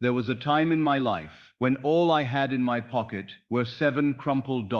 There was a time in my life when all I had in my pocket were $7 crumpled.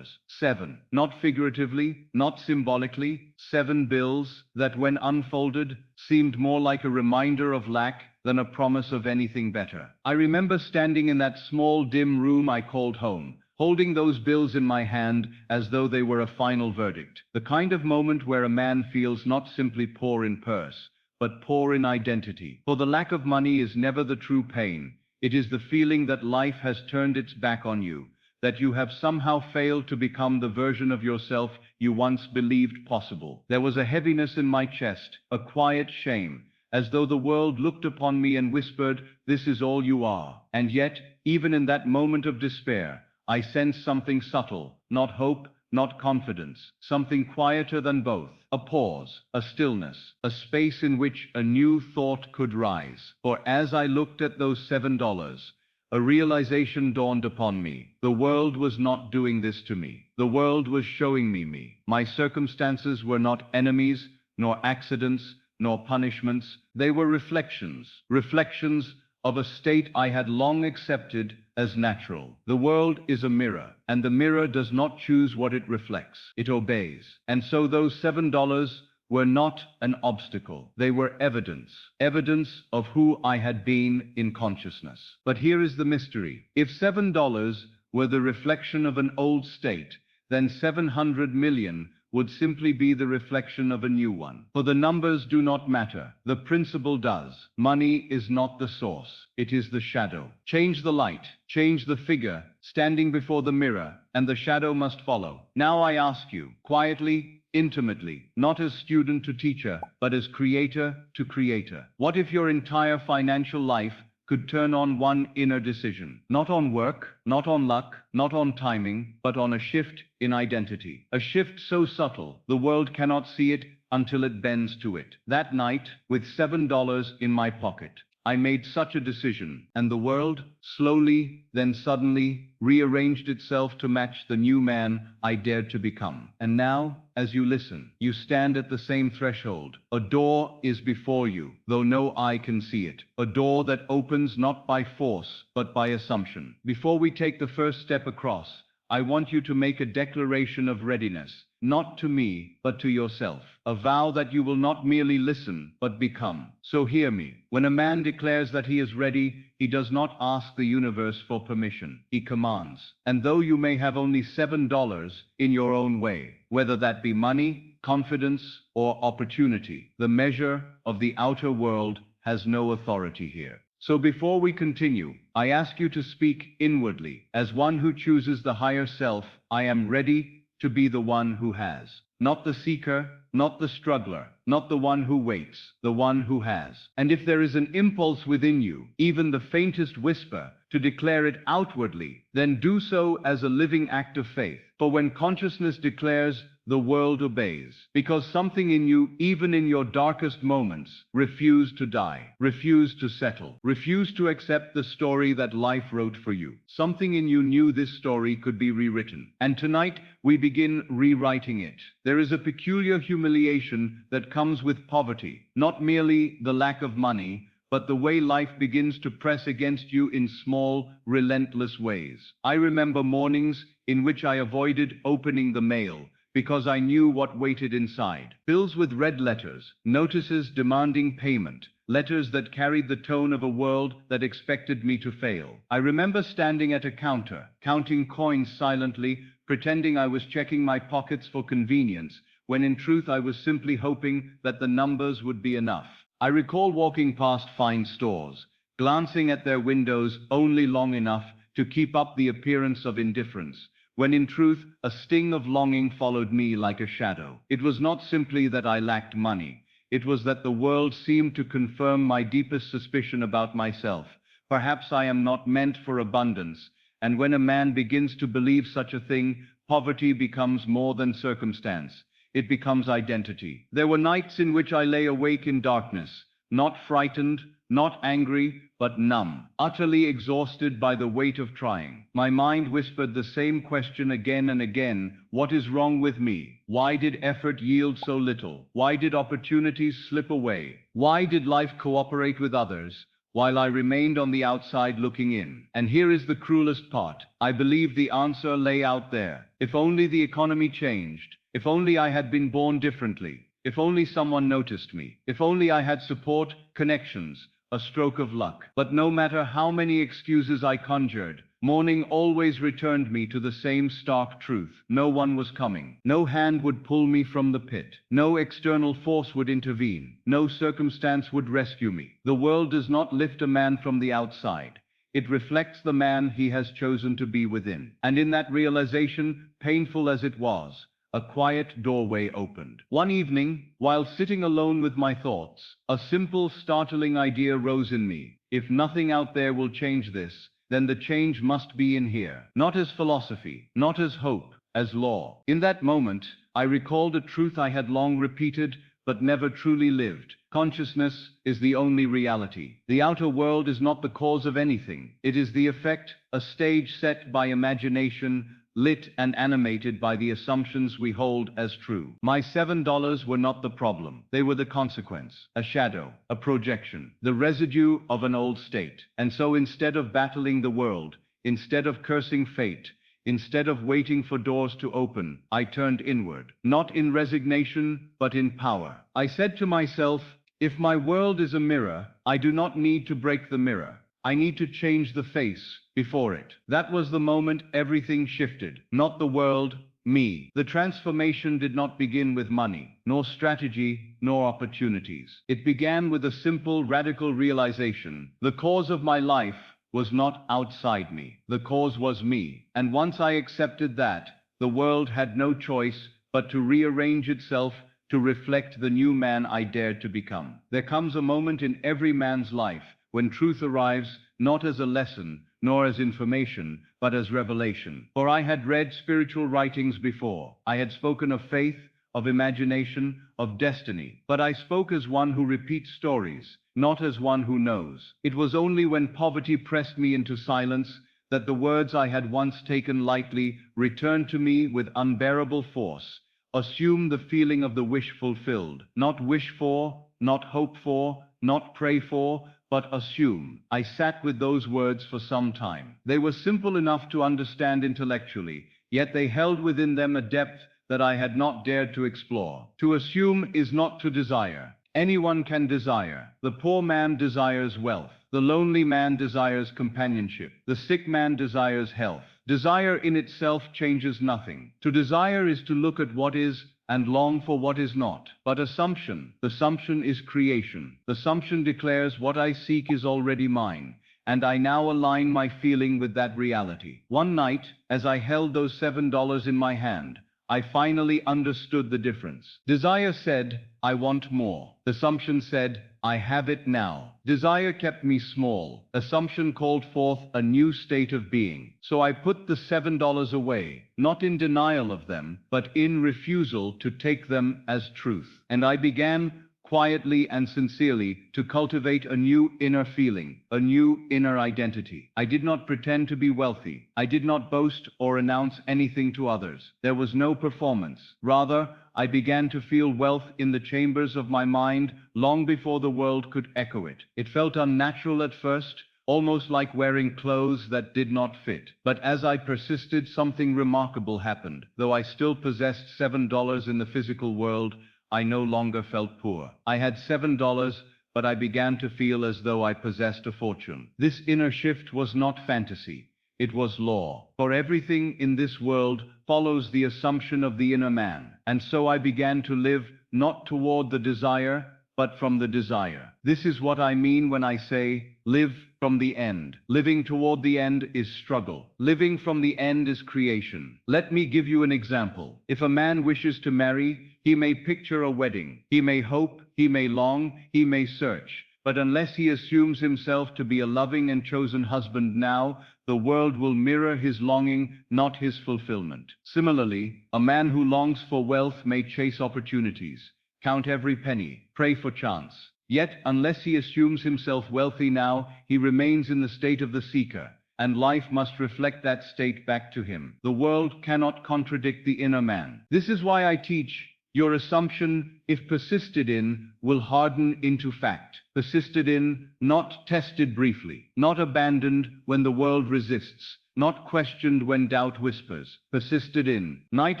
7. Not figuratively, not symbolically, 7 bills that, when unfolded, seemed more like a reminder of lack than a promise of anything better. I remember standing in that small, dim room I called home, holding those bills in my hand as though they were a final verdict. The kind of moment where a man feels not simply poor in purse, but poor in identity. For the lack of money is never the true pain. It is the feeling that life has turned its back on you, that you have somehow failed to become the version of yourself you once believed possible. There was a heaviness in my chest, a quiet shame, as though the world looked upon me and whispered, "This is all you are." And yet, even in that moment of despair, I sensed something subtle, not hope, not confidence, something quieter than both. A pause, a stillness, a space in which a new thought could rise. For as I looked at those $7, a realization dawned upon me. The world was not doing this to me. The world was showing me. My circumstances were not enemies, nor accidents, nor punishments. They were reflections of a state I had long accepted as natural. The world is a mirror, and the mirror does not choose what it reflects. It obeys. And so those $7 were not an obstacle. They were evidence of who I had been in consciousness. But here is the mystery. If $7 were the reflection of an old state, then 700 million would simply be the reflection of a new one. For the numbers do not matter. The principle does. Money is not the source. It is the shadow. Change the light, change the figure standing before the mirror, and the shadow must follow. Now I ask you, quietly, intimately, not as student to teacher, but as creator to creator. What if your entire financial life could turn on one inner decision? Not on work, not on luck, not on timing, but on a shift in identity. A shift so subtle, the world cannot see it until it bends to it. That night, with $7 in my pocket, I made such a decision, and the world, slowly, then suddenly, rearranged itself to match the new man I dared to become. And now, as you listen, you stand at the same threshold. A door is before you, though no eye can see it. A door that opens not by force, but by assumption. Before we take the first step across, I want you to make a declaration of readiness, not to me, but to yourself. A vow that you will not merely listen, but become. So hear me. When a man declares that he is ready, he does not ask the universe for permission. He commands. And though you may have only $7 in your own way, whether that be money, confidence, or opportunity, the measure of the outer world has no authority here. So before we continue, I ask you to speak inwardly. As one who chooses the higher self, I am ready to be the one who has. Not the seeker, not the struggler, not the one who waits, the one who has. And if there is an impulse within you, even the faintest whisper, to declare it outwardly, then do so as a living act of faith. For when consciousness declares, the world obeys. Because something in you, even in your darkest moments, refused to die, refused to settle, refused to accept the story that life wrote for you. Something in you knew this story could be rewritten. And tonight, we begin rewriting it. There is a peculiar humiliation that comes with poverty, not merely the lack of money, but the way life begins to press against you in small, relentless ways. I remember mornings in which I avoided opening the mail, because I knew what waited inside. Bills with red letters, notices demanding payment, letters that carried the tone of a world that expected me to fail. I remember standing at a counter, counting coins silently, pretending I was checking my pockets for convenience, when in truth I was simply hoping that the numbers would be enough. I recall walking past fine stores, glancing at their windows only long enough to keep up the appearance of indifference, when in truth a sting of longing followed me like a shadow. It was not simply that I lacked money. It was that the world seemed to confirm my deepest suspicion about myself. Perhaps I am not meant for abundance, and when a man begins to believe such a thing, poverty becomes more than circumstance. It becomes identity. There were nights in which I lay awake in darkness, not frightened, not angry, but numb, utterly exhausted by the weight of trying. My mind whispered the same question again and again: what is wrong with me? Why did effort yield so little? Why did opportunities slip away? Why did life cooperate with others, while I remained on the outside looking in. And here is the cruelest part. I believe the answer lay out there. If only the economy changed. If only I had been born differently. If only someone noticed me. If only I had support, connections, a stroke of luck. But no matter how many excuses I conjured, morning always returned me to the same stark truth. No one was coming. No hand would pull me from the pit. No external force would intervene. No circumstance would rescue me. The world does not lift a man from the outside. It reflects the man he has chosen to be within. And in that realization, painful as it was, a quiet doorway opened. One evening, while sitting alone with my thoughts, a simple, startling idea rose in me. If nothing out there will change this, then the change must be in here. Not as philosophy, not as hope, as law. In that moment, I recalled a truth I had long repeated, but never truly lived. Consciousness is the only reality. The outer world is not the cause of anything. It is the effect, a stage set by imagination, lit and animated by the assumptions we hold as true. My $7 were not the problem. They were the consequence, a shadow, a projection, the residue of an old state. And so instead of battling the world, instead of cursing fate, instead of waiting for doors to open, I turned inward, not in resignation, but in power. I said to myself, if my world is a mirror, I do not need to break the mirror. I need to change the face before it. That was the moment everything shifted. Not the world, me. The transformation did not begin with money, nor strategy, nor opportunities. It began with a simple, radical realization. The cause of my life was not outside me. The cause was me. And once I accepted that, the world had no choice but to rearrange itself to reflect the new man I dared to become. There comes a moment in every man's life when truth arrives, not as a lesson, nor as information, but as revelation. For I had read spiritual writings before. I had spoken of faith, of imagination, of destiny. But I spoke as one who repeats stories, not as one who knows. It was only when poverty pressed me into silence that the words I had once taken lightly returned to me with unbearable force. Assume the feeling of the wish fulfilled. Not wish for, not hope for, not pray for, but assume. I sat with those words for some time. They were simple enough to understand intellectually, yet they held within them a depth that I had not dared to explore. To assume is not to desire. Anyone can desire. The poor man desires wealth. The lonely man desires companionship. The sick man desires health. Desire in itself changes nothing. To desire is to look at what is and long for what is not. But assumption is creation. Assumption declares what I seek is already mine, and I now align my feeling with that reality. One night, as I held those $7 in my hand, I finally understood the difference. Desire said, I want more. Assumption said, I have it now. Desire kept me small. Assumption called forth a new state of being. So I put the $7 away, not in denial of them, but in refusal to take them as truth. And I began, quietly and sincerely, to cultivate a new inner feeling, a new inner identity. I did not pretend to be wealthy. I did not boast or announce anything to others. There was no performance. Rather, I began to feel wealth in the chambers of my mind long before the world could echo it. It felt unnatural at first, almost like wearing clothes that did not fit. But as I persisted, something remarkable happened. Though I still possessed $7 in the physical world, I no longer felt poor. I had $7, but I began to feel as though I possessed a fortune. This inner shift was not fantasy. It was law. For everything in this world follows the assumption of the inner man. And so I began to live not toward the desire, but from the desire. This is what I mean when I say, live from the end. Living toward the end is struggle. Living from the end is creation. Let me give you an example. If a man wishes to marry, he may picture a wedding. He may hope, he may long, he may search. But unless he assumes himself to be a loving and chosen husband now, the world will mirror his longing, not his fulfillment. Similarly, a man who longs for wealth may chase opportunities, count every penny, pray for chance. Yet, unless he assumes himself wealthy now, he remains in the state of the seeker, and life must reflect that state back to him. The world cannot contradict the inner man. This is why I teach, Your assumption, if persisted in, will harden into fact. Persisted in, not tested briefly, not abandoned when the world resists, not questioned when doubt whispers. Persisted in. Night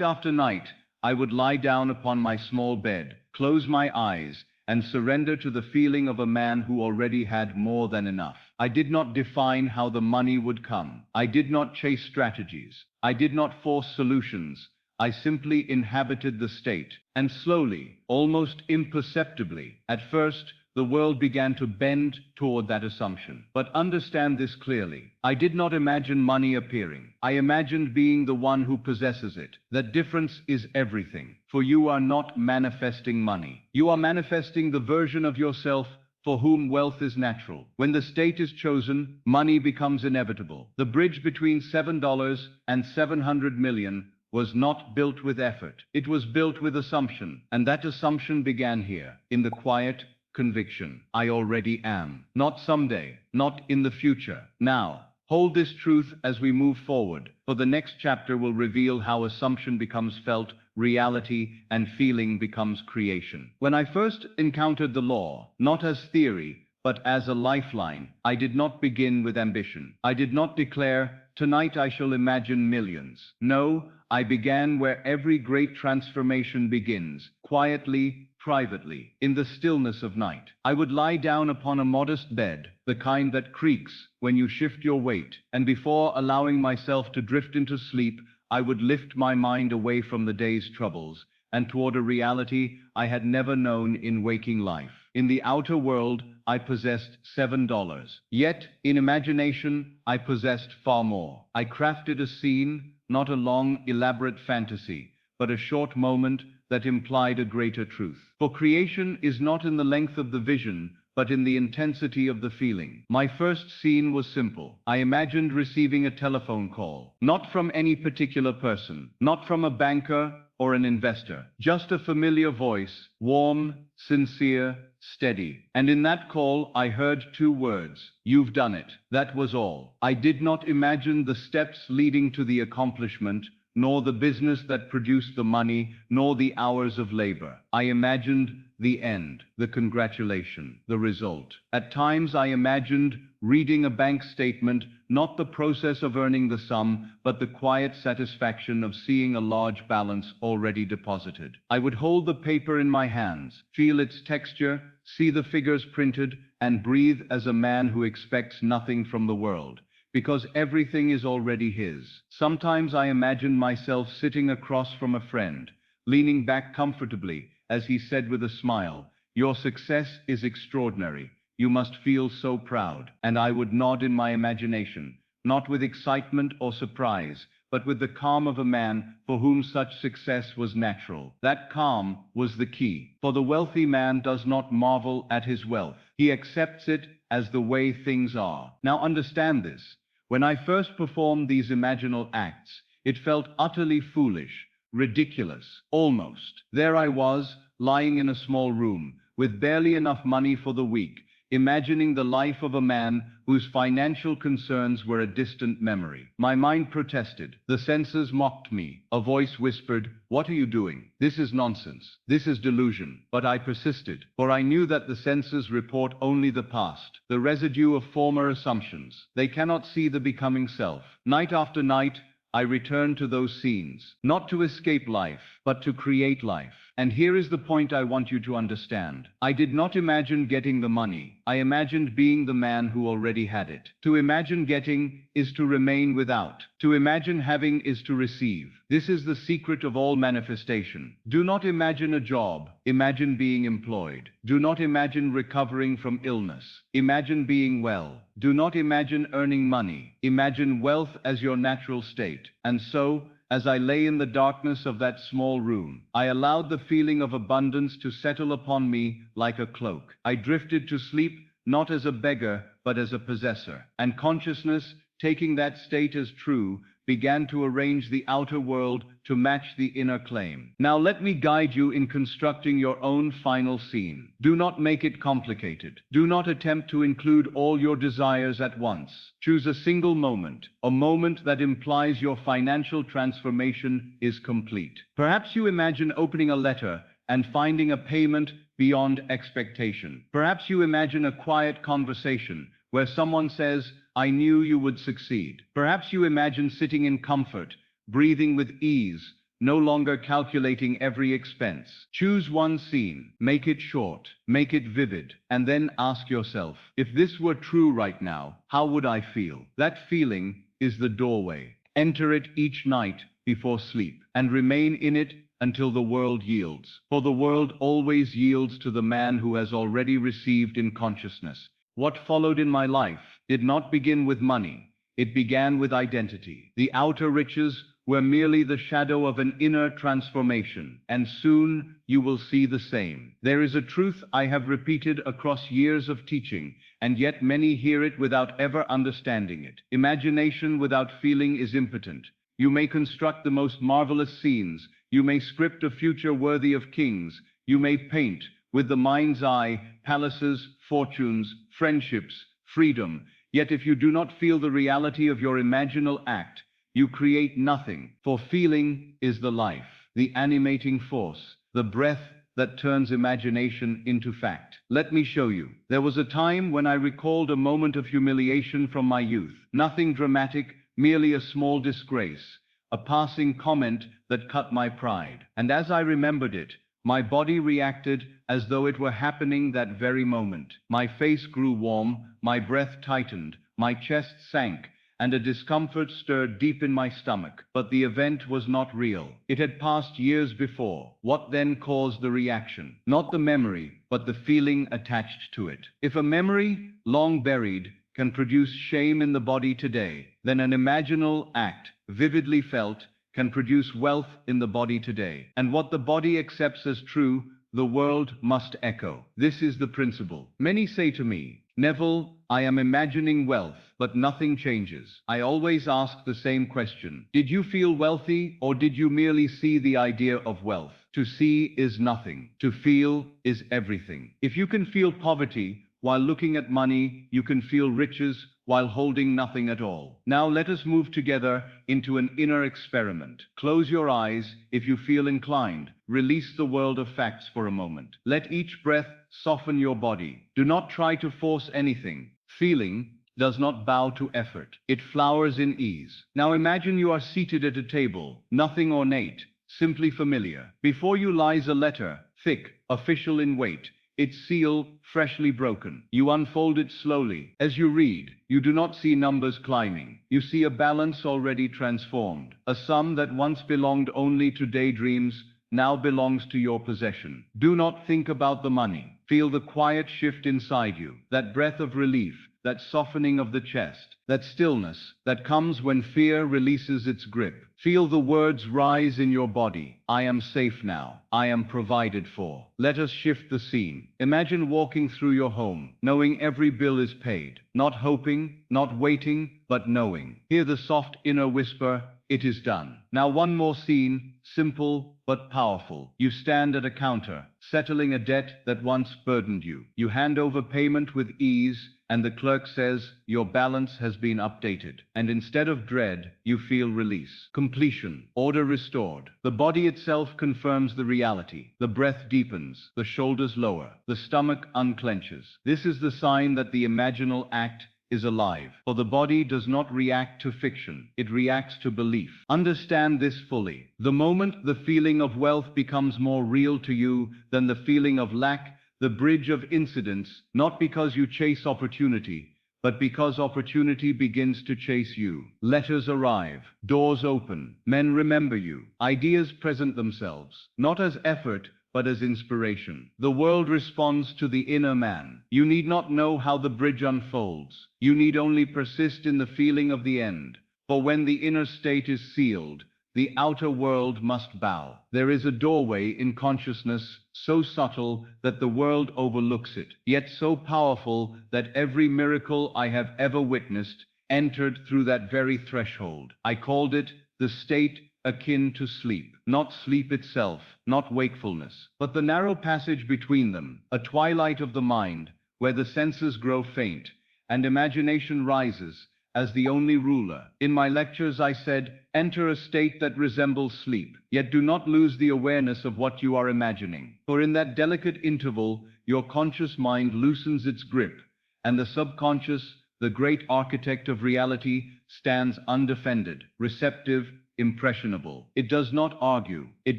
after night, I would lie down upon my small bed, close my eyes, and surrender to the feeling of a man who already had more than enough. I did not define how the money would come. I did not chase strategies. I did not force solutions. I simply inhabited the state. And slowly, almost imperceptibly, at first, the world began to bend toward that assumption. But understand this clearly. I did not imagine money appearing. I imagined being the one who possesses it. That difference is everything. For you are not manifesting money. You are manifesting the version of yourself for whom wealth is natural. When the state is chosen, money becomes inevitable. The bridge between $7 and 700 million was not built with effort. It was built with assumption. And that assumption began here, in the quiet conviction. I already am. Not someday, not in the future. Now, hold this truth as we move forward, for the next chapter will reveal how assumption becomes felt, reality, and feeling becomes creation. When I first encountered the law, not as theory, but as a lifeline, I did not begin with ambition. I did not declare, tonight I shall imagine millions. No, I began where every great transformation begins, quietly, privately, in the stillness of night. I would lie down upon a modest bed, the kind that creaks when you shift your weight, and before allowing myself to drift into sleep, I would lift my mind away from the day's troubles and toward a reality I had never known in waking life. In the outer world, I possessed $7. Yet, in imagination, I possessed far more. I crafted a scene, not a long, elaborate fantasy, but a short moment that implied a greater truth. For creation is not in the length of the vision, but in the intensity of the feeling. My first scene was simple. I imagined receiving a telephone call, not from any particular person, not from a banker or an investor, just a familiar voice, warm, sincere, steady. And in that call, I heard two words: "You've done it." That was all. I did not imagine the steps leading to the accomplishment, nor the business that produced the money, nor the hours of labor. I imagined the end, the congratulation, the result. At times I imagined reading a bank statement, not the process of earning the sum, but the quiet satisfaction of seeing a large balance already deposited. I would hold the paper in my hands, feel its texture, see the figures printed, and breathe as a man who expects nothing from the world, because everything is already his. Sometimes I imagine myself sitting across from a friend, leaning back comfortably, as he said with a smile, "Your success is extraordinary. You must feel so proud." And I would nod in my imagination, not with excitement or surprise, but with the calm of a man for whom such success was natural. That calm was the key. For the wealthy man does not marvel at his wealth. He accepts it as the way things are. Now understand this. When I first performed these imaginal acts, it felt utterly foolish, ridiculous, almost. There I was, lying in a small room, with barely enough money for the week, imagining the life of a man whose financial concerns were a distant memory. My mind protested. The senses mocked me. A voice whispered, "What are you doing? This is nonsense. This is delusion." But I persisted, for I knew that the senses report only the past, the residue of former assumptions. They cannot see the becoming self. Night after night, I returned to those scenes, not to escape life, but to create life. And here is the point I want you to understand. I did not imagine getting the money. I imagined being the man who already had it. To imagine getting is to remain without. To imagine having is to receive. This is the secret of all manifestation. Do not imagine a job. Imagine being employed. Do not imagine recovering from illness. Imagine being well. Do not imagine earning money. Imagine wealth as your natural state. And so, as I lay in the darkness of that small room, I allowed the feeling of abundance to settle upon me like a cloak. I drifted to sleep, not as a beggar, but as a possessor. And consciousness, taking that state as true, began to arrange the outer world to match the inner claim. Now let me guide you in constructing your own final scene. Do not make it complicated. Do not attempt to include all your desires at once. Choose a single moment, a moment that implies your financial transformation is complete. Perhaps you imagine opening a letter and finding a payment beyond expectation. Perhaps you imagine a quiet conversation where someone says, "I knew you would succeed." Perhaps you imagine sitting in comfort, breathing with ease, no longer calculating every expense. Choose one scene, make it short, make it vivid, and then ask yourself, if this were true right now, how would I feel? That feeling is the doorway. Enter it each night before sleep, and remain in it until the world yields. For the world always yields to the man who has already received in consciousness. What followed in my life did not begin with money. It began with identity. The outer riches were merely the shadow of an inner transformation, and soon you will see the same. There is a truth I have repeated across years of teaching, and yet many hear it without ever understanding it. Imagination without feeling is impotent. You may construct the most marvelous scenes. You may script a future worthy of kings. You may paint, with the mind's eye, palaces, fortunes, friendships, freedom. Yet if you do not feel the reality of your imaginal act, you create nothing. For feeling is the life, the animating force, the breath that turns imagination into fact. Let me show you. There was a time when I recalled a moment of humiliation from my youth. Nothing dramatic, merely a small disgrace, a passing comment that cut my pride. And as I remembered it, my body reacted as though it were happening that very moment. My face grew warm, my breath tightened, my chest sank, and a discomfort stirred deep in my stomach. But the event was not real. It had passed years before. What then caused the reaction? Not the memory, but the feeling attached to it. If a memory, long buried, can produce shame in the body today, then an imaginal act, vividly felt, can produce wealth in the body today. And what the body accepts as true, the world must echo. This is the principle. Many say to me, "Neville, I am imagining wealth, but nothing changes." I always ask the same question. Did you feel wealthy, or did you merely see the idea of wealth? To see is nothing. To feel is everything. If you can feel poverty while looking at money, you can feel riches while holding nothing at all. Now let us move together into an inner experiment. Close your eyes if you feel inclined. Release the world of facts for a moment. Let each breath soften your body. Do not try to force anything. Feeling does not bow to effort. It flowers in ease. Now imagine you are seated at a table, nothing ornate, simply familiar. Before you lies a letter, thick, official in weight, its seal freshly broken. You unfold it slowly. As you read, you do not see numbers climbing. You see a balance already transformed. A sum that once belonged only to daydreams now belongs to your possession. Do not think about the money. Feel the quiet shift inside you, that breath of relief, that softening of the chest, that stillness that comes when fear releases its grip. Feel the words rise in your body. I am safe now. I am provided for. Let us shift the scene. Imagine walking through your home, knowing every bill is paid. Not hoping, not waiting, but knowing. Hear the soft inner whisper, "It is done." Now one more scene, simple but powerful. You stand at a counter, settling a debt that once burdened you. You hand over payment with ease, and the clerk says, "Your balance has been updated." And instead of dread, you feel release, completion, order restored. The body itself confirms the reality. The breath deepens, the shoulders lower, the stomach unclenches. This is the sign that the imaginal act is alive. For the body does not react to fiction, it reacts to belief. Understand this fully. The moment the feeling of wealth becomes more real to you than the feeling of lack, the bridge of incidents, not because you chase opportunity, but because opportunity begins to chase you. Letters arrive, doors open, men remember you, ideas present themselves, not as effort, but as inspiration. The world responds to the inner man. You need not know how the bridge unfolds. You need only persist in the feeling of the end. For when the inner state is sealed, the outer world must bow. There is a doorway in consciousness so subtle that the world overlooks it, yet so powerful that every miracle I have ever witnessed entered through that very threshold. I called it the state akin to sleep. Not sleep itself, not wakefulness, but the narrow passage between them, a twilight of the mind, where the senses grow faint, and imagination rises as the only ruler. In my lectures I said, enter a state that resembles sleep, yet do not lose the awareness of what you are imagining. For in that delicate interval, your conscious mind loosens its grip, and the subconscious, the great architect of reality, stands undefended, receptive, impressionable. It does not argue, it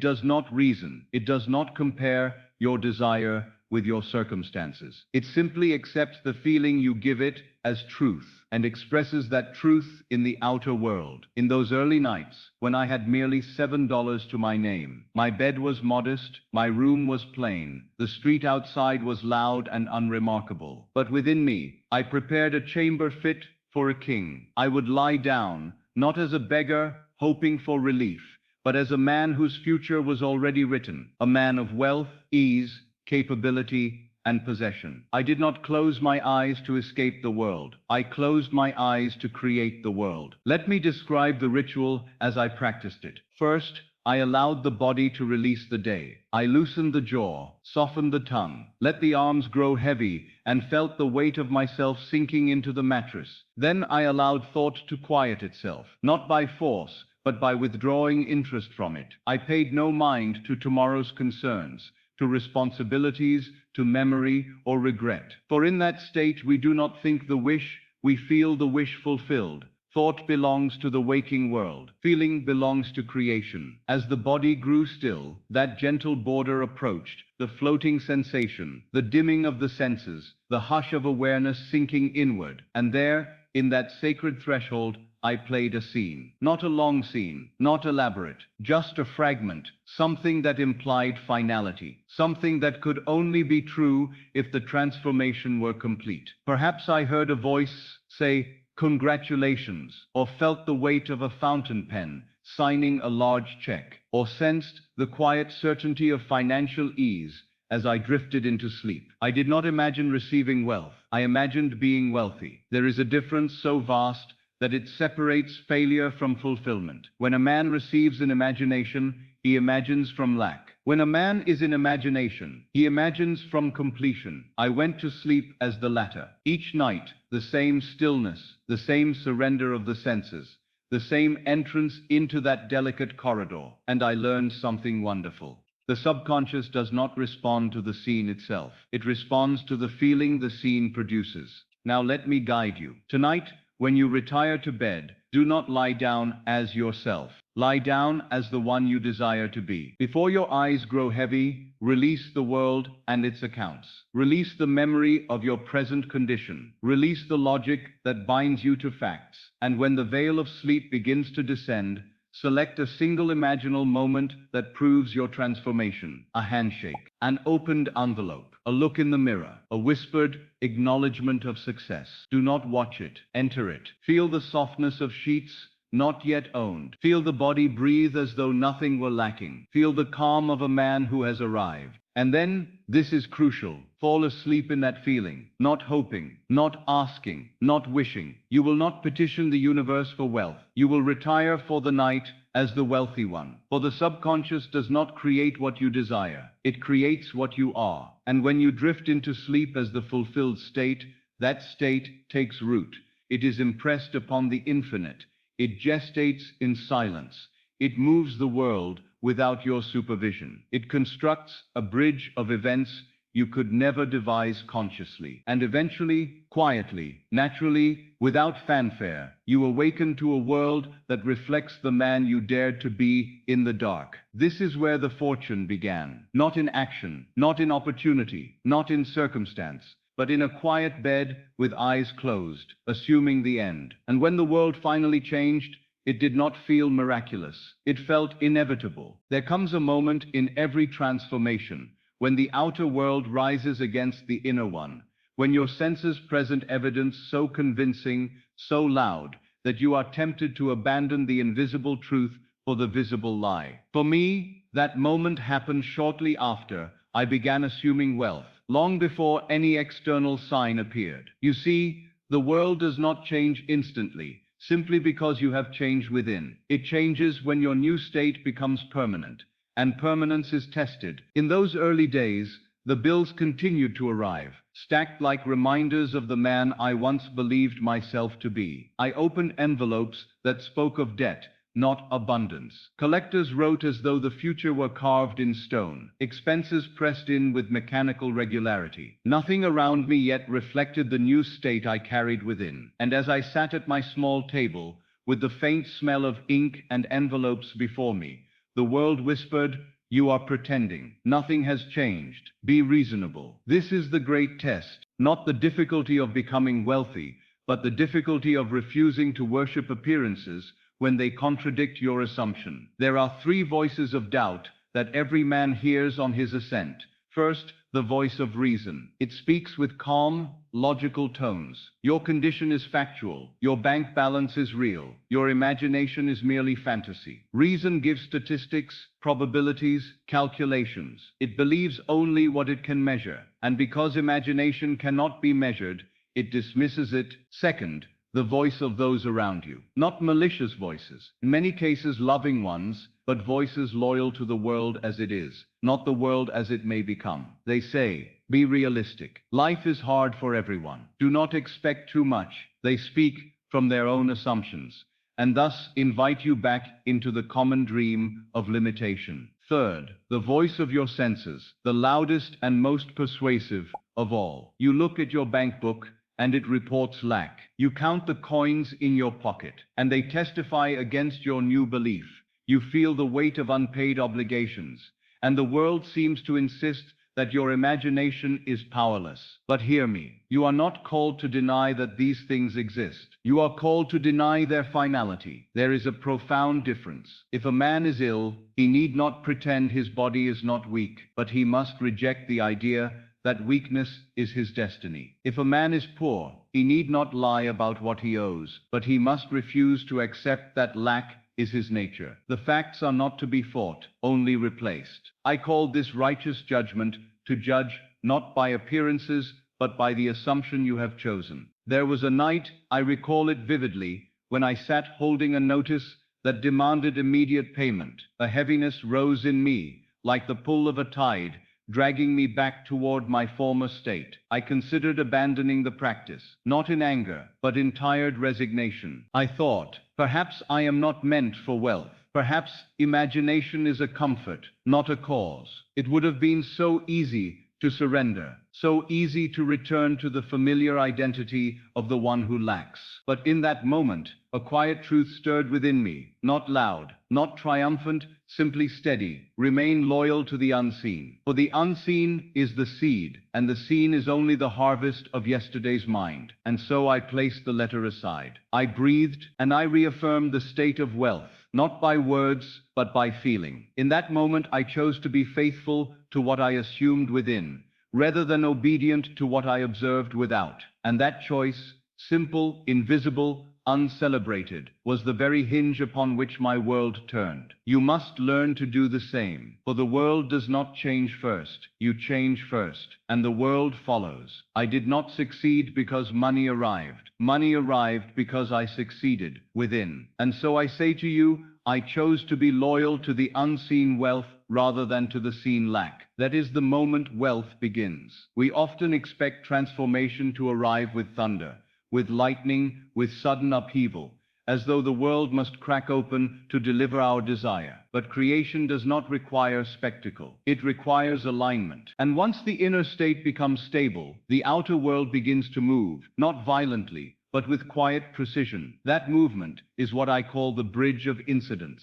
does not reason, it does not compare your desire with your circumstances. It simply accepts the feeling you give it as truth and expresses that truth in the outer world. In those early nights, when I had merely $7 to my name, my bed was modest, my room was plain, the street outside was loud and unremarkable. But within me, I prepared a chamber fit for a king. I would lie down, not as a beggar hoping for relief, but as a man whose future was already written, a man of wealth, ease, capability, and possession. I did not close my eyes to escape the world. I closed my eyes to create the world. Let me describe the ritual as I practiced it. First, I allowed the body to release the day. I loosened the jaw, softened the tongue, let the arms grow heavy, and felt the weight of myself sinking into the mattress. Then I allowed thought to quiet itself, not by force, but by withdrawing interest from it. I paid no mind to tomorrow's concerns, to responsibilities, to memory or regret. For in that state we do not think the wish, we feel the wish fulfilled. Thought belongs to the waking world. Feeling belongs to creation. As the body grew still, that gentle border approached, the floating sensation, the dimming of the senses, the hush of awareness sinking inward. And there, in that sacred threshold, I played a scene. Not a long scene, not elaborate, just a fragment, something that implied finality, something that could only be true if the transformation were complete. Perhaps I heard a voice say, "Congratulations," or felt the weight of a fountain pen signing a large check, or sensed the quiet certainty of financial ease as I drifted into sleep. I did not imagine receiving wealth. I imagined being wealthy. There is a difference so vast that it separates failure from fulfillment. When a man receives in imagination, he imagines from lack. When a man is in imagination, he imagines from completion. I went to sleep as the latter. Each night, the same stillness, the same surrender of the senses, the same entrance into that delicate corridor. And I learned something wonderful. The subconscious does not respond to the scene itself. It responds to the feeling the scene produces. Now let me guide you. Tonight, when you retire to bed, do not lie down as yourself. Lie down as the one you desire to be. Before your eyes grow heavy, release the world and its accounts. Release the memory of your present condition. Release the logic that binds you to facts. And when the veil of sleep begins to descend, select a single imaginal moment that proves your transformation. A handshake, an opened envelope, a look in the mirror, a whispered acknowledgement of success. Do not watch it, enter it. Feel the softness of sheets not yet owned. Feel the body breathe as though nothing were lacking. Feel the calm of a man who has arrived. And then, this is crucial, fall asleep in that feeling, not hoping, not asking, not wishing. You will not petition the universe for wealth. You will retire for the night as the wealthy one. For the subconscious does not create what you desire. It creates what you are. And when you drift into sleep as the fulfilled state, that state takes root. It is impressed upon the infinite. It gestates in silence. It moves the world without your supervision. It constructs a bridge of events you could never devise consciously. And eventually, quietly, naturally, without fanfare, you awaken to a world that reflects the man you dared to be in the dark. This is where the fortune began. Not in action, not in opportunity, not in circumstance, but in a quiet bed with eyes closed, assuming the end. And when the world finally changed, it did not feel miraculous. It felt inevitable. There comes a moment in every transformation when the outer world rises against the inner one, when your senses present evidence so convincing, so loud, that you are tempted to abandon the invisible truth for the visible lie. For me, that moment happened shortly after I began assuming wealth, long before any external sign appeared. You see, The world does not change instantly, simply because you have changed within. It changes when your new state becomes permanent, and permanence is tested. In those early days, the bills continued to arrive, stacked like reminders of the man I once believed myself to be. I opened envelopes that spoke of debt, not abundance. Collectors wrote as though the future were carved in stone. Expenses pressed in with mechanical regularity. Nothing around me yet reflected the new state I carried within. And as I sat at my small table, with the faint smell of ink and envelopes before me, the world whispered, "You are pretending. Nothing has changed. Be reasonable." This is the great test, not the difficulty of becoming wealthy, but the difficulty of refusing to worship appearances when they contradict your assumption. There are three voices of doubt that every man hears on his ascent. First, the voice of reason. It speaks with calm, logical tones. Your condition is factual. Your bank balance is real. Your imagination is merely fantasy. Reason gives statistics, probabilities, calculations. It believes only what it can measure. And because imagination cannot be measured, it dismisses it. Second, the voice of those around you. Not malicious voices, in many cases loving ones, but voices loyal to the world as it is, not the world as it may become. They say, "Be realistic. Life is hard for everyone. Do not expect too much." They speak from their own assumptions, and thus invite you back into the common dream of limitation. Third, the voice of your senses, the loudest and most persuasive of all. You look at your bank book, and it reports lack. You count the coins in your pocket, and they testify against your new belief. You feel the weight of unpaid obligations, and the world seems to insist that your imagination is powerless. But hear me, you are not called to deny that these things exist. You are called to deny their finality. There is a profound difference. If a man is ill, he need not pretend his body is not weak, but he must reject the idea that weakness is his destiny. If a man is poor, he need not lie about what he owes, but he must refuse to accept that lack is his nature. The facts are not to be fought, only replaced. I call this righteous judgment, to judge not by appearances, but by the assumption you have chosen. There was a night, I recall it vividly, when I sat holding a notice that demanded immediate payment. A heaviness rose in me, like the pull of a tide, dragging me back toward my former state. I considered abandoning the practice, not in anger, but in tired resignation. I thought, perhaps I am not meant for wealth. Perhaps imagination is a comfort, not a cause. It would have been so easy to surrender, so easy to return to the familiar identity of the one who lacks. But in that moment, a quiet truth stirred within me, not loud, not triumphant, simply steady. Remain loyal to the unseen. For the unseen is the seed, and the seen is only the harvest of yesterday's mind. And so I placed the letter aside. I breathed, and I reaffirmed the state of wealth, not by words, but by feeling. In that moment, I chose to be faithful to what I assumed within, rather than obedient to what I observed without. And that choice, simple, invisible, uncelebrated, was the very hinge upon which my world turned. You must learn to do the same, for the world does not change first. You change first, and the world follows. I did not succeed because money arrived. Money arrived because I succeeded within. And so I say to you, I chose to be loyal to the unseen wealth rather than to the seen lack. That is the moment wealth begins. We often expect transformation to arrive with thunder, with lightning, with sudden upheaval, as though the world must crack open to deliver our desire. But creation does not require spectacle. It requires alignment. And once the inner state becomes stable, the outer world begins to move, not violently, but with quiet precision. That movement is what I call the bridge of incidence.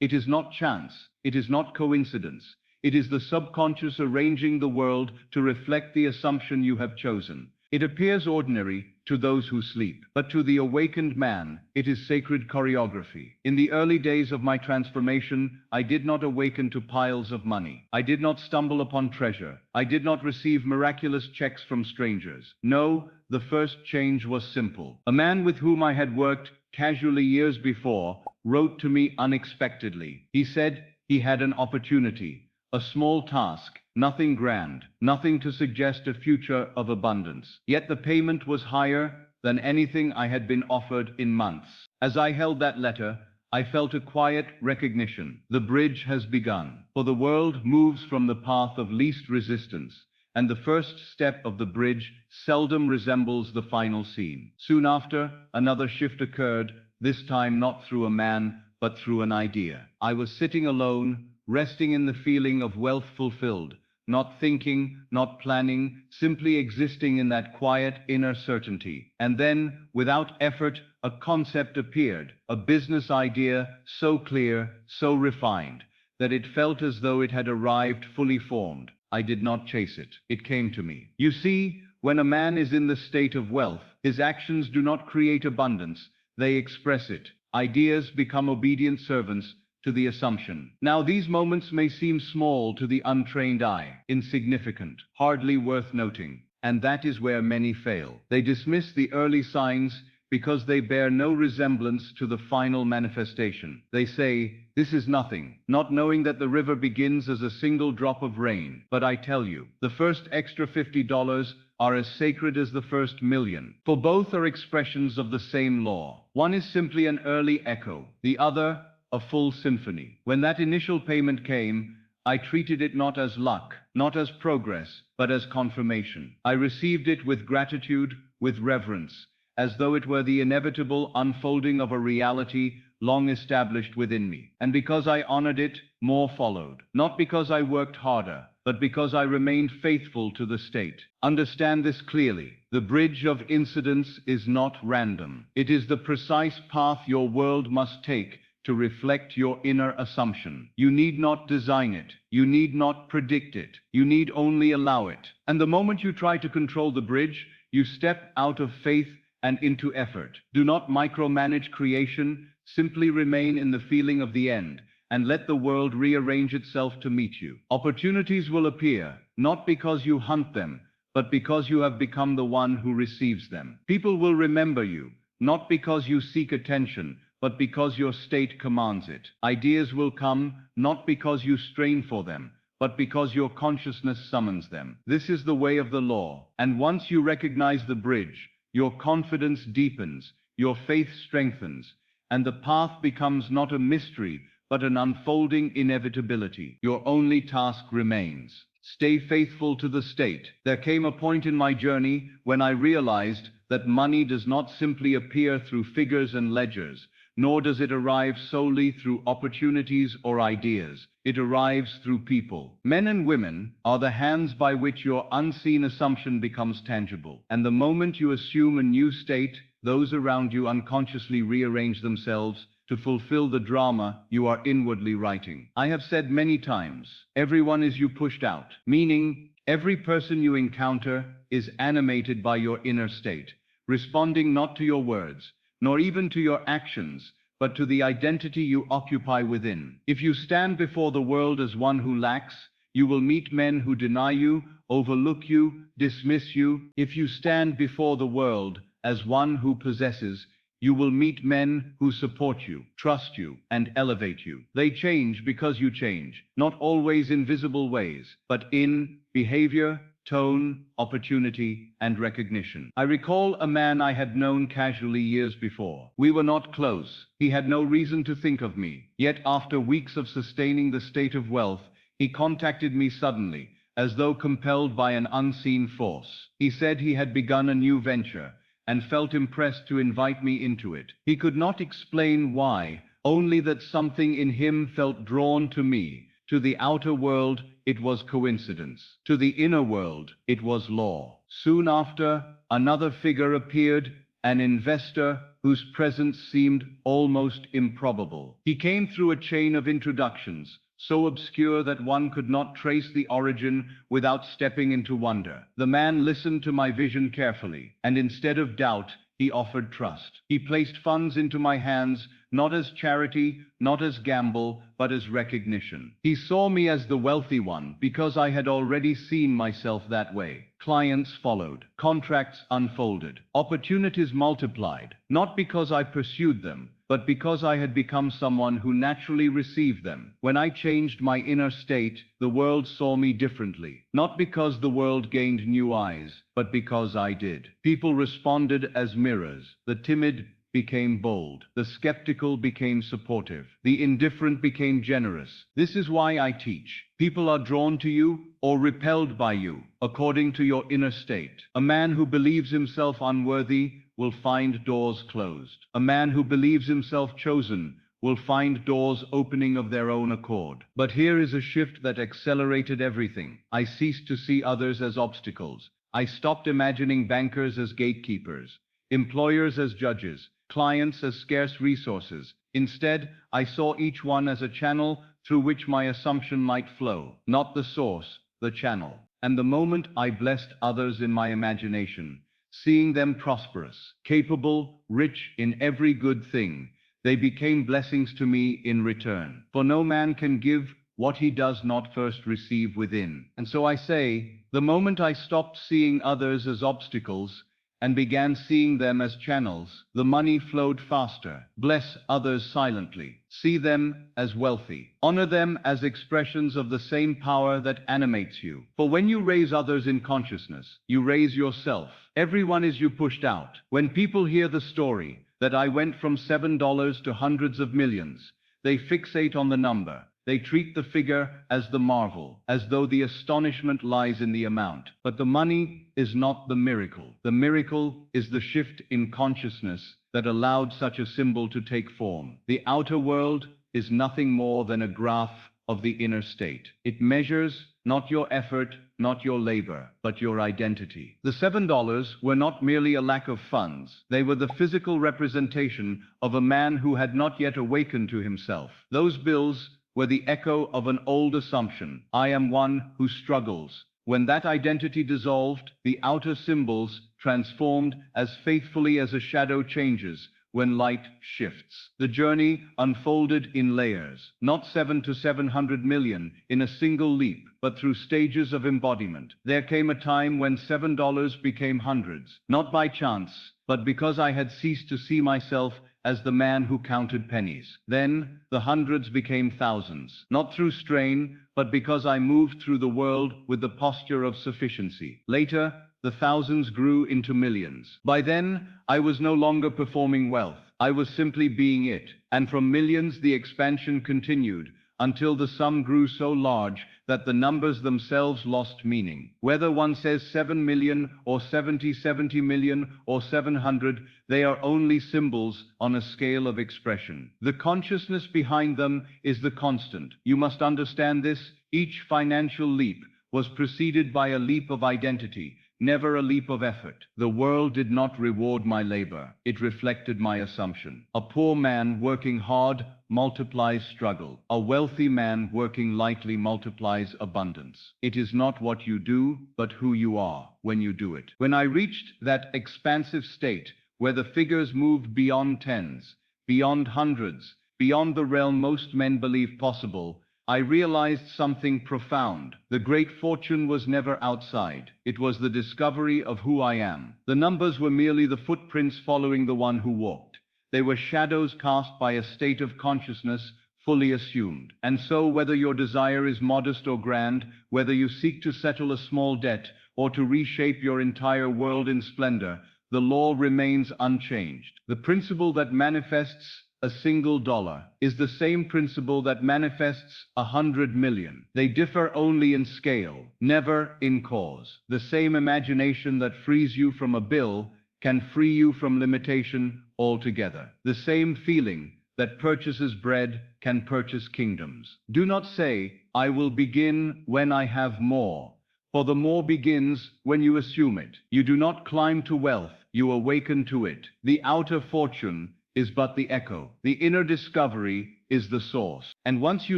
It is not chance. It is not coincidence. It is the subconscious arranging the world to reflect the assumption you have chosen. It appears ordinary to those who sleep, but to the awakened man, it is sacred choreography. In the early days of my transformation, I did not awaken to piles of money. I did not stumble upon treasure. I did not receive miraculous checks from strangers. No, the first change was simple. A man with whom I had worked casually years before wrote to me unexpectedly. He said he had an opportunity, a small task, nothing grand, nothing to suggest a future of abundance. Yet the payment was higher, than anything I had been offered in months. As I held that letter, I felt a quiet recognition. The bridge has begun. For the world moves from the path of least resistance, and the first step of the bridge seldom resembles the final scene. Soon after, another shift occurred, this time not through a man, but through an idea. I was sitting alone, resting in the feeling of wealth fulfilled, not thinking, not planning, simply existing in that quiet inner certainty. And then, without effort, a concept appeared, a business idea so clear, so refined, that it felt as though it had arrived fully formed. I did not chase it. It came to me. You see, when a man is in the state of wealth, his actions do not create abundance, they express it. Ideas become obedient servants to the assumption. Now these moments may seem small to the untrained eye, insignificant, hardly worth noting, and that is where many fail. They dismiss the early signs because they bear no resemblance to the final manifestation. They say, "This is nothing," not knowing that the river begins as a single drop of rain. But I tell you, the first extra $50 are as sacred as the first million, for both are expressions of the same law. One is simply an early echo, the other a full symphony. When that initial payment came, I treated it not as luck, not as progress, but as confirmation. I received it with gratitude, with reverence, as though it were the inevitable unfolding of a reality long established within me. And because I honored it, more followed. Not because I worked harder, but because I remained faithful to the state. Understand this clearly. The bridge of incidents is not random. It is the precise path your world must take to reflect your inner assumption. You need not design it. You need not predict it. You need only allow it. And the moment you try to control the bridge, you step out of faith and into effort. Do not micromanage creation. Simply remain in the feeling of the end and let the world rearrange itself to meet you. Opportunities will appear, not because you hunt them, but because you have become the one who receives them. People will remember you, not because you seek attention, but because your state commands it. Ideas will come, not because you strain for them, but because your consciousness summons them. This is the way of the law, and once you recognize the bridge, your confidence deepens, your faith strengthens, and the path becomes not a mystery, but an unfolding inevitability. Your only task remains. Stay faithful to the state. There came a point in my journey when I realized that money does not simply appear through figures and ledgers, nor does it arrive solely through opportunities or ideas. It arrives through people. Men and women are the hands by which your unseen assumption becomes tangible. And the moment you assume a new state, those around you unconsciously rearrange themselves to fulfill the drama you are inwardly writing. I have said many times, everyone is you pushed out, meaning every person you encounter is animated by your inner state, responding not to your words, nor even to your actions, but to the identity you occupy within. If you stand before the world as one who lacks, you will meet men who deny you, overlook you, dismiss you. If you stand before the world as one who possesses, you will meet men who support you, trust you, and elevate you. They change because you change, not always in visible ways, but in behavior, tone, opportunity, and recognition. I recall a man I had known casually years before. We were not close. He had no reason to think of me. Yet after weeks of sustaining the state of wealth, he contacted me suddenly, as though compelled by an unseen force. He said he had begun a new venture, and felt impressed to invite me into it. He could not explain why, only that something in him felt drawn to me. To the outer world, it was coincidence. To the inner world, it was law. Soon after, another figure appeared, an investor whose presence seemed almost improbable. He came through a chain of introductions, so obscure that one could not trace the origin without stepping into wonder. The man listened to my vision carefully, and instead of doubt, he offered trust. He placed funds into my hands, not as charity, not as gamble, but as recognition. He saw me as the wealthy one because I had already seen myself that way. Clients followed, contracts unfolded, opportunities multiplied, not because I pursued them, but because I had become someone who naturally received them. When I changed my inner state, the world saw me differently. Not because the world gained new eyes, but because I did. People responded as mirrors. The timid became bold. The skeptical became supportive. The indifferent became generous. This is why I teach. People are drawn to you or repelled by you, according to your inner state. A man who believes himself unworthy will find doors closed. A man who believes himself chosen will find doors opening of their own accord. But here is a shift that accelerated everything. I ceased to see others as obstacles. I stopped imagining bankers as gatekeepers, employers as judges, clients as scarce resources. Instead, I saw each one as a channel through which my assumption might flow, not the source, the channel. And the moment I blessed others in my imagination, seeing them prosperous, capable, rich in every good thing, they became blessings to me in return. For no man can give what he does not first receive within. And so I say, the moment I stopped seeing others as obstacles and began seeing them as channels, the money flowed faster. Bless others silently. See them as wealthy. Honor them as expressions of the same power that animates you. For when you raise others in consciousness, you raise yourself. Everyone is you pushed out. When people hear the story that I went from $7 to hundreds of millions, they fixate on the number. They treat the figure as the marvel, as though the astonishment lies in the amount. But the money is not the miracle. The miracle is the shift in consciousness that allowed such a symbol to take form. The outer world is nothing more than a graph of the inner state. It measures not your effort, not your labor, but your identity. The $7 were not merely a lack of funds. They were the physical representation of a man who had not yet awakened to himself. Those bills were the echo of an old assumption. I am one who struggles. When that identity dissolved, the outer symbols transformed as faithfully as a shadow changes when light shifts. The journey unfolded in layers, not 7 to 700 million in a single leap, but through stages of embodiment. There came a time when $7 became hundreds, not by chance, but because I had ceased to see myself as the man who counted pennies. Then the hundreds became thousands, not through strain, but because I moved through the world with the posture of sufficiency. Later, the thousands grew into millions. By then, I was no longer performing wealth. I was simply being it. And from millions, the expansion continued until the sum grew so large that the numbers themselves lost meaning. Whether one says 7 million or 70 million or 700, they are only symbols on a scale of expression. The consciousness behind them is the constant. You must understand this. Each financial leap was preceded by a leap of identity, never a leap of effort. The world did not reward my labor. It reflected my assumption. A poor man working hard multiplies struggle. A wealthy man working lightly multiplies abundance. It is not what you do, but who you are when you do it. When I reached that expansive state where the figures moved beyond tens, beyond hundreds, beyond the realm most men believe possible, I realized something profound. The great fortune was never outside. It was the discovery of who I am. The numbers were merely the footprints following the one who walked. They were shadows cast by a state of consciousness fully assumed. And so, whether your desire is modest or grand, whether you seek to settle a small debt or to reshape your entire world in splendor, the law remains unchanged. The principle that manifests a single dollar is the same principle that manifests 100 million. They differ only in scale, never in cause. The same imagination that frees you from a bill can free you from limitation altogether. The same feeling that purchases bread can purchase kingdoms. Do not say, I will begin when I have more, for the more begins when you assume it. You do not climb to wealth, you awaken to it. The outer fortune is but the echo. The inner discovery is the source. And once you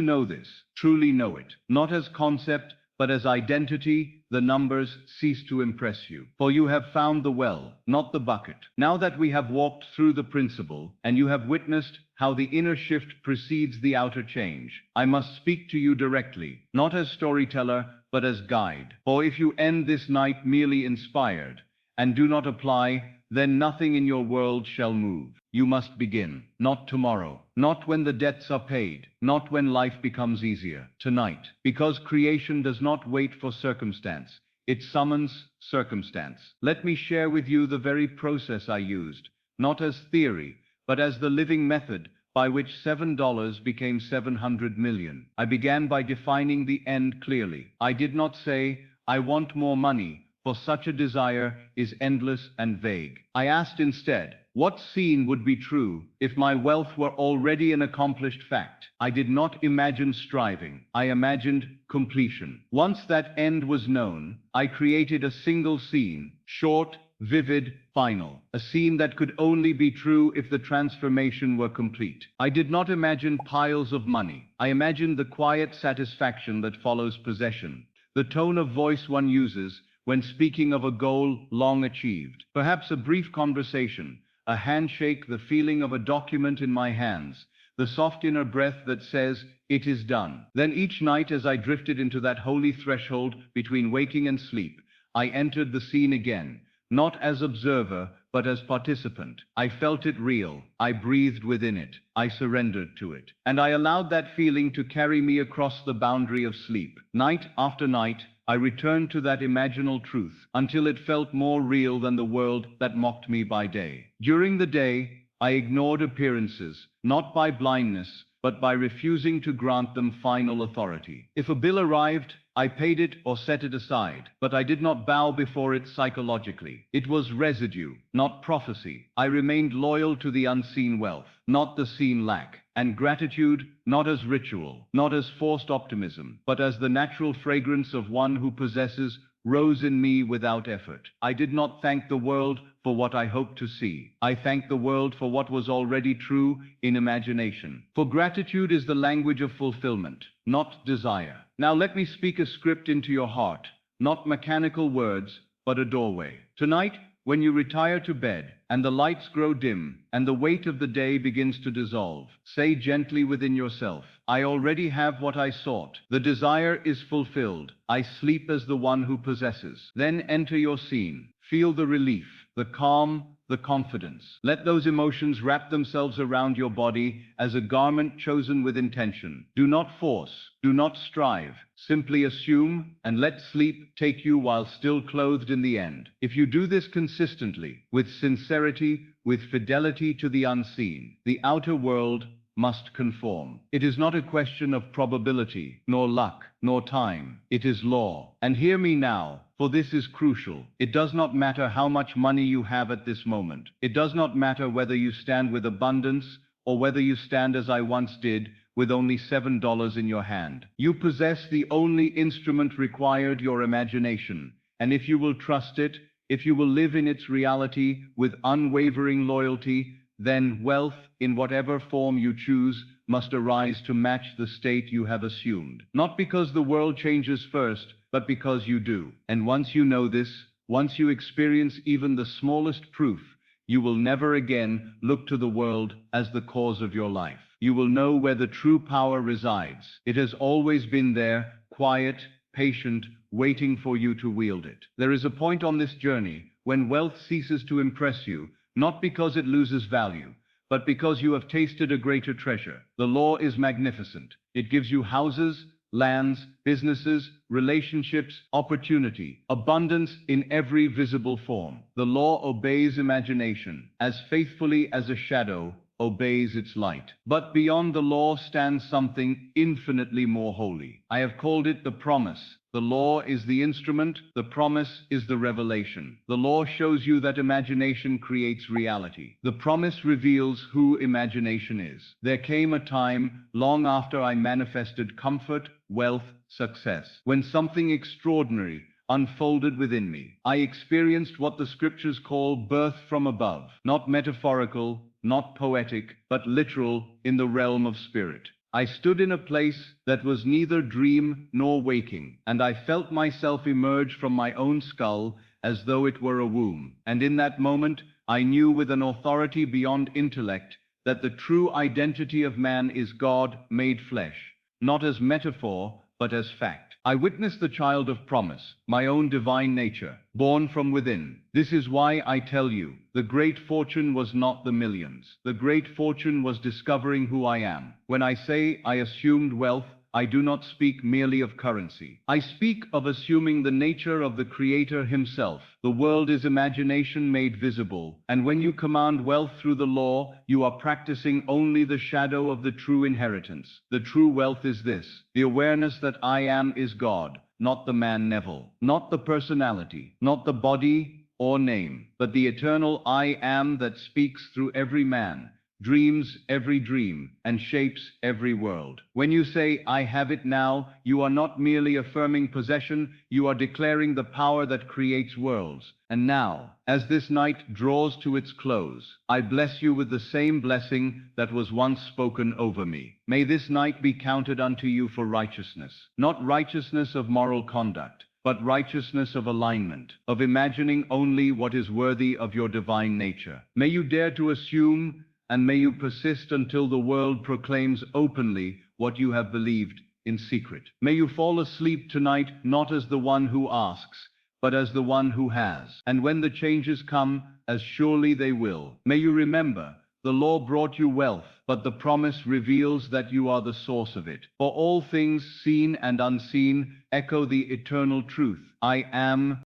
know this, truly know it, not as concept, but as identity, the numbers cease to impress you. For you have found the well, not the bucket. Now that we have walked through the principle, and you have witnessed how the inner shift precedes the outer change, I must speak to you directly, not as storyteller, but as guide. For if you end this night merely inspired, and do not apply, then nothing in your world shall move. You must begin, not tomorrow, not when the debts are paid, not when life becomes easier, tonight, because creation does not wait for circumstance, it summons circumstance. Let me share with you the very process I used, not as theory, but as the living method by which $7 became 700 million. I began by defining the end clearly. I did not say, I want more money, for such a desire is endless and vague. I asked instead, what scene would be true if my wealth were already an accomplished fact? I did not imagine striving. I imagined completion. Once that end was known, I created a single scene, short, vivid, final. A scene that could only be true if the transformation were complete. I did not imagine piles of money. I imagined the quiet satisfaction that follows possession, the tone of voice one uses when speaking of a goal long achieved. Perhaps a brief conversation, a handshake, the feeling of a document in my hands, the soft inner breath that says, it is done. Then each night as I drifted into that holy threshold between waking and sleep, I entered the scene again, not as observer, but as participant. I felt it real. I breathed within it. I surrendered to it. And I allowed that feeling to carry me across the boundary of sleep. Night after night, I returned to that imaginal truth until it felt more real than the world that mocked me by day. During the day, I ignored appearances, not by blindness, but by refusing to grant them final authority. If a bill arrived, I paid it or set it aside, but I did not bow before it psychologically. It was residue, not prophecy. I remained loyal to the unseen wealth, not the seen lack, and gratitude, not as ritual, not as forced optimism, but as the natural fragrance of one who possesses, rose in me without effort. I did not thank the world for what I hoped to see. I thanked the world for what was already true in imagination. For gratitude is the language of fulfillment, not desire. Now let me speak a script into your heart, not mechanical words, but a doorway. Tonight, when you retire to bed, and the lights grow dim, and the weight of the day begins to dissolve, say gently within yourself, I already have what I sought. The desire is fulfilled. I sleep as the one who possesses. Then enter your scene. Feel the relief, the calm, the confidence. Let those emotions wrap themselves around your body as a garment chosen with intention. Do not force, do not strive. Simply assume and let sleep take you while still clothed in the end. If you do this consistently, with sincerity, with fidelity to the unseen, the outer world must conform. It is not a question of probability, nor luck, nor time. It is law. And hear me now, for this is crucial. It does not matter how much money you have at this moment. It does not matter whether you stand with abundance or whether you stand as I once did, with only $7 in your hand. You possess the only instrument required, your imagination. And if you will trust it, if you will live in its reality with unwavering loyalty, then wealth, in whatever form you choose, must arise to match the state you have assumed. Not because the world changes first, but because you do. And once you know this, once you experience even the smallest proof, you will never again look to the world as the cause of your life. You will know where the true power resides. It has always been there, quiet, patient, waiting for you to wield it. There is a point on this journey when wealth ceases to impress you, not because it loses value, but because you have tasted a greater treasure. The law is magnificent. It gives you houses, lands, businesses, relationships, opportunity, abundance in every visible form. The law obeys imagination as faithfully as a shadow obeys its light. But beyond the law stands something infinitely more holy. I have called it the promise. The law is the instrument, the promise is the revelation. The law shows you that imagination creates reality. The promise reveals who imagination is. There came a time, long after I manifested comfort, wealth, success, when something extraordinary unfolded within me. I experienced what the scriptures call birth from above, not metaphorical, not poetic, but literal in the realm of spirit. I stood in a place that was neither dream nor waking, and I felt myself emerge from my own skull as though it were a womb. And in that moment, I knew with an authority beyond intellect that the true identity of man is God made flesh, not as metaphor, but as fact. I witnessed the child of promise, my own divine nature, born from within. This is why I tell you, the great fortune was not the millions. The great fortune was discovering who I am. When I say I assumed wealth, I do not speak merely of currency. I speak of assuming the nature of the Creator Himself. The world is imagination made visible, and when you command wealth through the law, you are practicing only the shadow of the true inheritance. The true wealth is this: the awareness that I am is God, not the man Neville, not the personality, not the body or name, but the eternal I am that speaks through every man, dreams every dream, and shapes every world. When you say, I have it now, you are not merely affirming possession, you are declaring the power that creates worlds. And now, as this night draws to its close, I bless you with the same blessing that was once spoken over me. May this night be counted unto you for righteousness, not righteousness of moral conduct, but righteousness of alignment, of imagining only what is worthy of your divine nature. May you dare to assume, and may you persist until the world proclaims openly what you have believed in secret. May you fall asleep tonight not as the one who asks, but as the one who has. And when the changes come, as surely they will, may you remember, the law brought you wealth, but the promise reveals that you are the source of it. For all things, seen and unseen, echo the eternal truth: I am